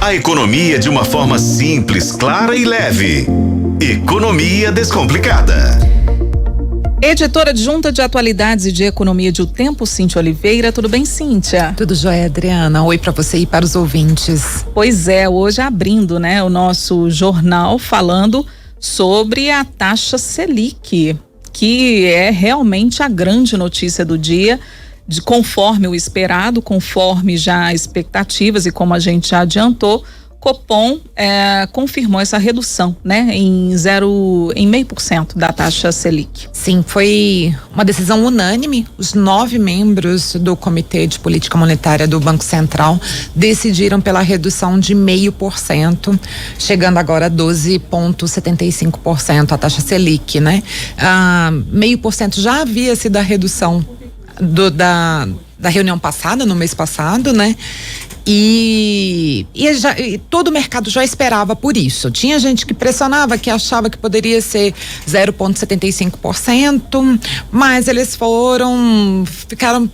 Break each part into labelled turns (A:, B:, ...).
A: A economia de uma forma simples, clara e leve. Economia Descomplicada.
B: Editora adjunta de atualidades e de economia de O Tempo, Cíntia Oliveira. Tudo bem, Cíntia?
C: Tudo jóia, Adriana. Oi para você e para os ouvintes.
B: Pois é, hoje abrindo, o nosso jornal falando sobre a taxa Selic, que é realmente a grande notícia do dia, conforme o esperado, conforme já expectativas e como a gente já adiantou. Copom confirmou essa redução, em 0,5% da taxa Selic.
C: Sim, foi uma decisão unânime. Os 9 membros do Comitê de Política Monetária do Banco Central decidiram pela redução de 0,5%, chegando agora a 12,75% a taxa Selic, 0,5% já havia sido a redução da reunião passada, no mês passado, E todo o mercado já esperava por isso. Tinha gente que pressionava, que achava que poderia ser 0,75%, mas eles ficaram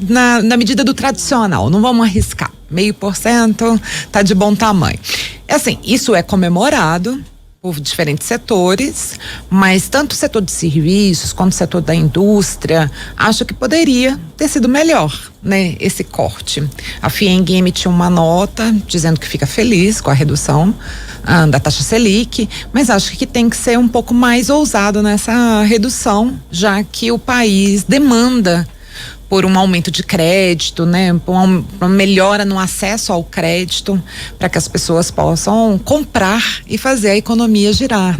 C: na medida do tradicional. Não vamos arriscar. 0,5% tá de bom tamanho. Assim, isso é comemorado por diferentes setores, mas tanto o setor de serviços quanto o setor da indústria, acho que poderia ter sido melhor, esse corte. A FIENG emitiu uma nota dizendo que fica feliz com a redução da taxa Selic, mas acho que tem que ser um pouco mais ousado nessa redução, já que o país demanda por um aumento de crédito, por uma melhora no acesso ao crédito, para que as pessoas possam comprar e fazer a economia girar,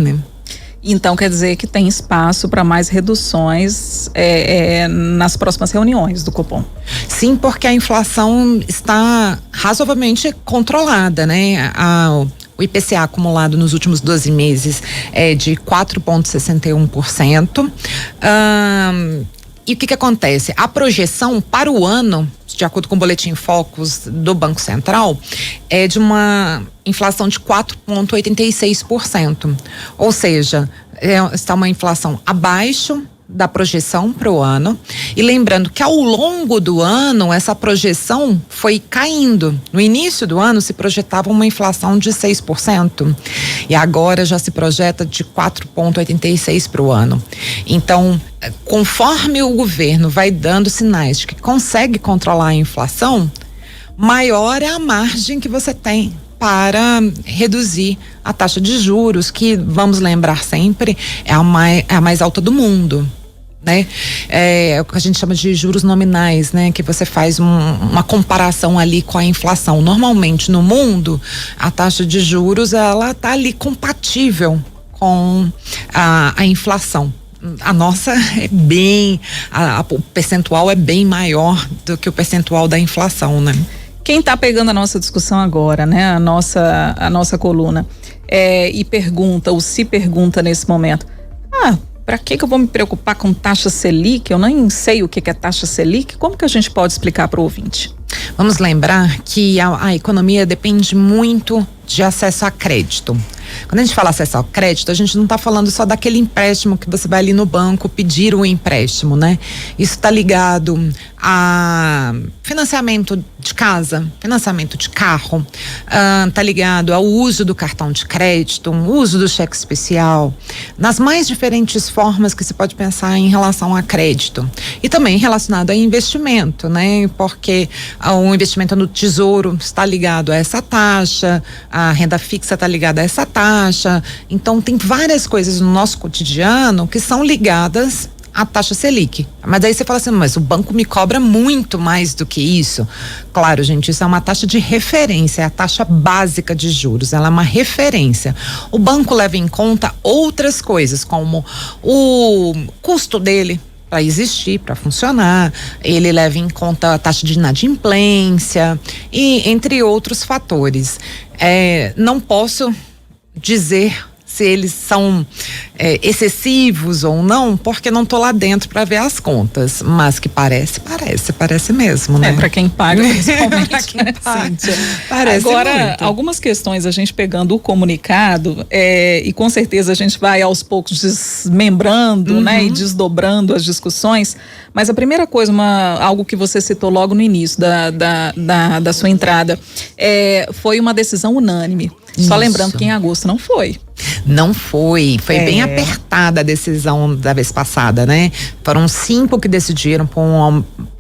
B: Então quer dizer que tem espaço para mais reduções nas próximas reuniões do Copom?
C: Sim, porque a inflação está razoavelmente controlada, O IPCA acumulado nos últimos 12 meses é de 4,61%. E o que acontece? A projeção para o ano, de acordo com o Boletim Focus do Banco Central, é de uma inflação de 4,86%. Ou seja, está uma inflação abaixo da projeção para o ano. E lembrando que ao longo do ano, essa projeção foi caindo. No início do ano se projetava uma inflação de 6%. E agora já se projeta de 4,86% para o ano. Então, conforme o governo vai dando sinais de que consegue controlar a inflação, maior é a margem que você tem para reduzir a taxa de juros, que, vamos lembrar sempre, é a mais alta do mundo. É o que a gente chama de juros nominais, que você faz uma comparação ali com a inflação. Normalmente no mundo, a taxa de juros ela está ali compatível com a inflação. A nossa o percentual é bem maior do que o percentual da inflação,
B: Quem está pegando a nossa discussão agora, a nossa coluna, e se pergunta nesse momento, para que eu vou me preocupar com taxa Selic? Eu nem sei o que é taxa Selic. Como que a gente pode explicar para o ouvinte?
C: Vamos lembrar que a economia depende muito de acesso a crédito. Quando a gente fala acesso ao crédito, a gente não está falando só daquele empréstimo que você vai ali no banco pedir o empréstimo, Isso está ligado a financiamento de casa, financiamento de carro, está ligado ao uso do cartão de crédito, o uso do cheque especial, nas mais diferentes formas que se pode pensar em relação a crédito. E também relacionado a investimento, Porque o investimento no tesouro está ligado a essa taxa, a renda fixa está ligada a essa taxa. Então tem várias coisas no nosso cotidiano que são ligadas à taxa Selic. Mas aí você fala assim, mas o banco me cobra muito mais do que isso. Claro, gente, isso é uma taxa de referência, é a taxa básica de juros, ela é uma referência. O banco leva em conta outras coisas, como o custo dele para existir, para funcionar, ele leva em conta a taxa de inadimplência e entre outros fatores. Não posso dizer se eles são excessivos ou não, porque não tô lá dentro para ver as contas, mas que parece mesmo, né?
B: Para quem paga, principalmente.
C: Pra quem paga.
B: Cíntia.
C: Parece
B: Agora,
C: muito.
B: algumas questões a gente pegando o comunicado, e com certeza a gente vai aos poucos desmembrando, né, e desdobrando as discussões, mas a primeira coisa, algo que você citou logo no início da sua entrada, foi uma decisão unânime. Só lembrando que em agosto não foi.
C: Não foi bem apertada a decisão da vez passada, né? Foram 5 que decidiram por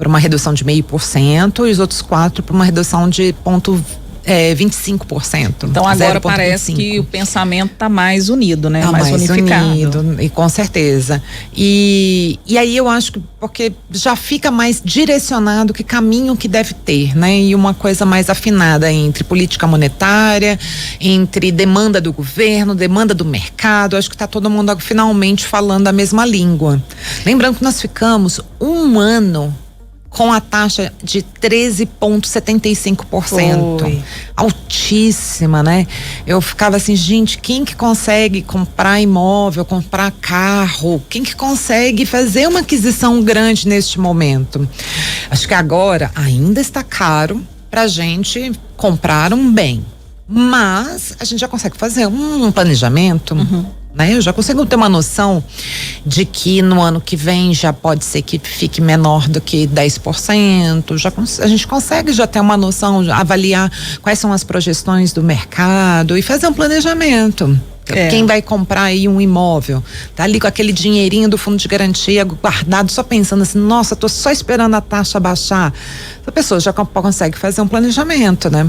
C: uma redução de 0,5% e os outros 4 por uma redução de 25%.
B: Então agora parece que o pensamento está mais unido, né?
C: Tá mais
B: unificado.
C: Unido, e com certeza. E aí eu acho que porque já fica mais direcionado que caminho que deve ter, né? E uma coisa mais afinada entre política monetária, entre demanda do governo, demanda do mercado. Acho que está todo mundo finalmente falando a mesma língua. Lembrando que nós ficamos um ano com a taxa de 13,75%. Altíssima, né? Eu ficava assim, gente, quem que consegue comprar imóvel, comprar carro? Quem que consegue fazer uma aquisição grande neste momento? Acho que agora ainda está caro pra gente comprar um bem. Mas a gente já consegue fazer um planejamento. Né? Eu já consigo ter uma noção de que no ano que vem já pode ser que fique menor do que 10%. A gente consegue já ter uma noção, avaliar quais são as projeções do mercado e fazer um planejamento. Quem vai comprar aí um imóvel, tá ali com aquele dinheirinho do fundo de garantia guardado, só pensando assim, nossa, tô só esperando a taxa baixar. A pessoa já consegue fazer um planejamento, né?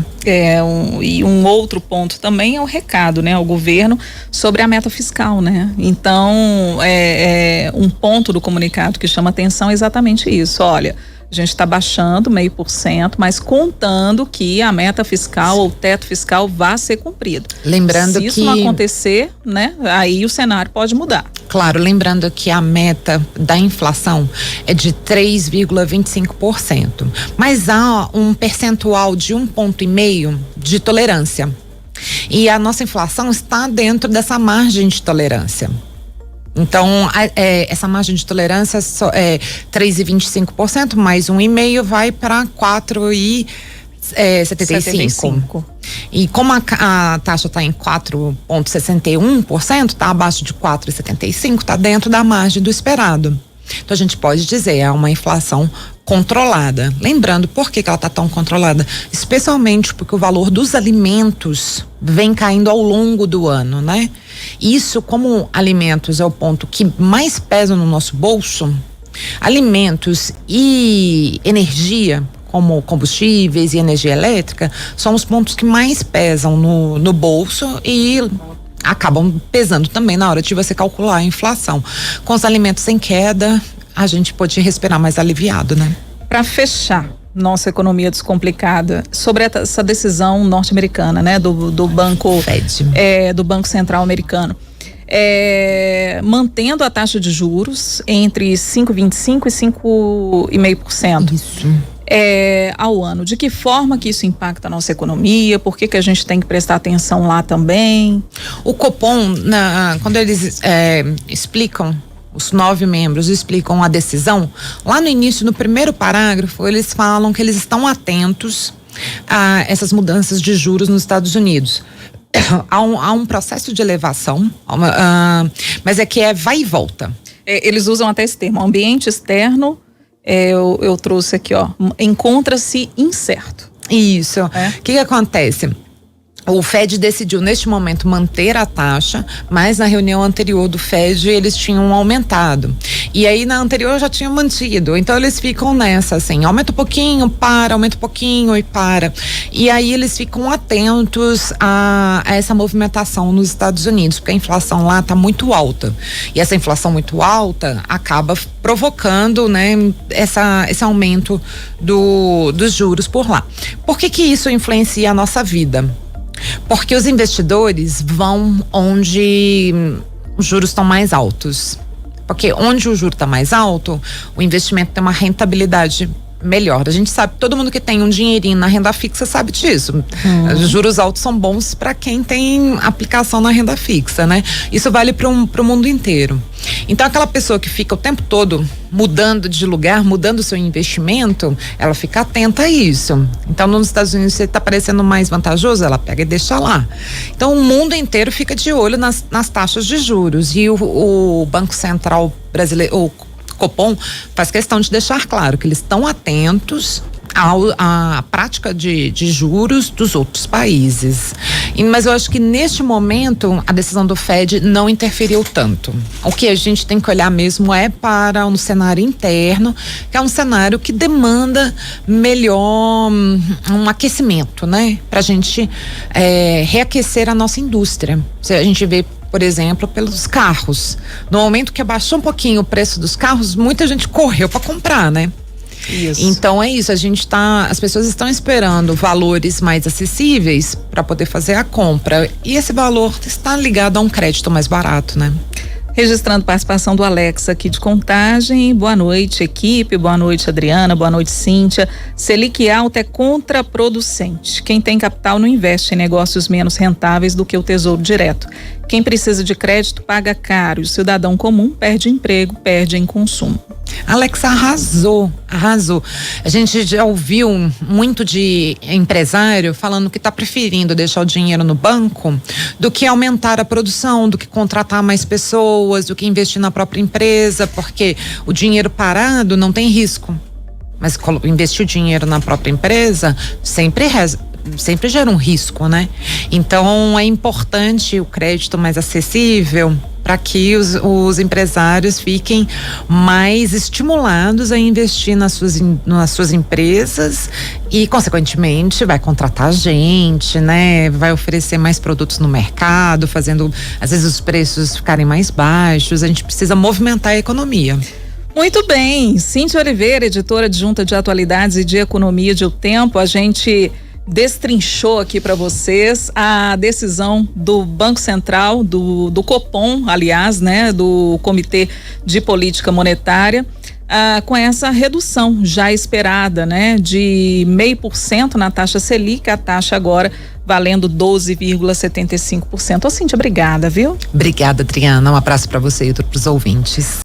B: E um outro ponto também é o recado, né, ao governo sobre a meta fiscal, né? Então, um ponto do comunicado que chama atenção é exatamente isso. Olha, a gente está baixando 0,5%, mas contando que a meta fiscal ou o teto fiscal vá ser cumprido.
C: Lembrando
B: Se isso não acontecer, né, aí o cenário pode mudar.
C: Claro, lembrando que a meta da inflação é de 3,25%, mas há um percentual de 1,5 ponto de tolerância. E a nossa inflação está dentro dessa margem de tolerância. Então, essa margem de tolerância é 3,25%, mais 1,5% vai para 4,75%. E como a taxa está em 4,61%, está abaixo de 4,75%, está dentro da margem do esperado. Então a gente pode dizer, é uma inflação controlada. Lembrando, por que ela está tão controlada? Especialmente porque o valor dos alimentos vem caindo ao longo do ano, né? Isso, como alimentos é o ponto que mais pesa no nosso bolso, alimentos e energia, como combustíveis e energia elétrica, são os pontos que mais pesam no bolso e acabam pesando também na hora de você calcular a inflação. Com os alimentos em queda, a gente pode respirar mais aliviado, né?
B: Para fechar nossa economia descomplicada, sobre essa decisão norte-americana, né, do banco
C: Fed.
B: Do Banco Central americano, mantendo a taxa de juros entre 5,25% e 5,5%.
C: Isso.
B: Ao ano. De que forma que isso impacta a nossa economia? Por que a gente tem que prestar atenção lá também?
C: O Copom, quando eles explicam, os 9 membros explicam a decisão, lá no início, no primeiro parágrafo, eles falam que eles estão atentos a essas mudanças de juros nos Estados Unidos. Há um processo de elevação, mas vai e volta.
B: Eles usam até esse termo, ambiente externo. Eu trouxe aqui, encontra-se incerto.
C: Isso. O que acontece? O Fed decidiu neste momento manter a taxa, mas na reunião anterior do Fed eles tinham aumentado. E aí na anterior já tinham mantido. Então eles ficam nessa, assim, aumenta um pouquinho, aumenta um pouquinho e para. E aí eles ficam atentos a essa movimentação nos Estados Unidos, porque a inflação lá está muito alta. E essa inflação muito alta acaba provocando, né, esse aumento dos juros por lá. Por que isso influencia a nossa vida? Porque os investidores vão onde os juros estão mais altos. Porque onde o juro está mais alto, o investimento tem uma rentabilidade melhor. A gente sabe, todo mundo que tem um dinheirinho na renda fixa sabe disso. Os juros altos são bons para quem tem aplicação na renda fixa, né? Isso vale para o mundo inteiro. Então, aquela pessoa que fica o tempo todo mudando de lugar, mudando o seu investimento, ela fica atenta a isso. Então, nos Estados Unidos, você está parecendo mais vantajoso, ela pega e deixa lá. Então, o mundo inteiro fica de olho nas taxas de juros. E o Banco Central brasileiro, o Copom, faz questão de deixar claro que eles estão atentos à prática de juros dos outros países. Mas eu acho que neste momento a decisão do Fed não interferiu tanto. O que a gente tem que olhar mesmo é para um cenário interno, que é um cenário que demanda melhor um aquecimento, né? Para a gente reaquecer a nossa indústria. A gente vê, por exemplo, pelos carros. No momento que abaixou um pouquinho o preço dos carros, muita gente correu para comprar, né? Isso. Então é isso, as pessoas estão esperando valores mais acessíveis para poder fazer a compra, e esse valor está ligado a um crédito mais barato, né?
B: Registrando participação do Alex aqui de Contagem. Boa noite, equipe. Boa noite, Adriana. Boa noite, Cíntia. Selic alta é contraproducente. Quem tem capital não investe em negócios menos rentáveis do que o Tesouro Direto. Quem precisa de crédito paga caro. E o cidadão comum perde emprego, perde em consumo.
C: Alex arrasou. A gente já ouviu muito de empresário falando que está preferindo deixar o dinheiro no banco do que aumentar a produção, do que contratar mais pessoas, do que investir na própria empresa, porque o dinheiro parado não tem risco. Mas investir o dinheiro na própria empresa sempre gera um risco, né? Então é importante o crédito mais acessível para que os empresários fiquem mais estimulados a investir nas suas empresas e, consequentemente, vai contratar gente, né? Vai oferecer mais produtos no mercado, fazendo, às vezes, os preços ficarem mais baixos. A gente precisa movimentar a economia.
B: Muito bem. Cíntia Oliveira, editora adjunta de atualidades e de economia de O Tempo, a gente destrinchou aqui para vocês a decisão do Banco Central, do Copom, aliás, né, do Comitê de Política Monetária, com essa redução já esperada, né, de 0,5% na taxa Selic, a taxa agora valendo 12,75%. Ô, Cíntia, obrigada, viu?
C: Obrigada, Adriana. Um abraço para você e para os ouvintes.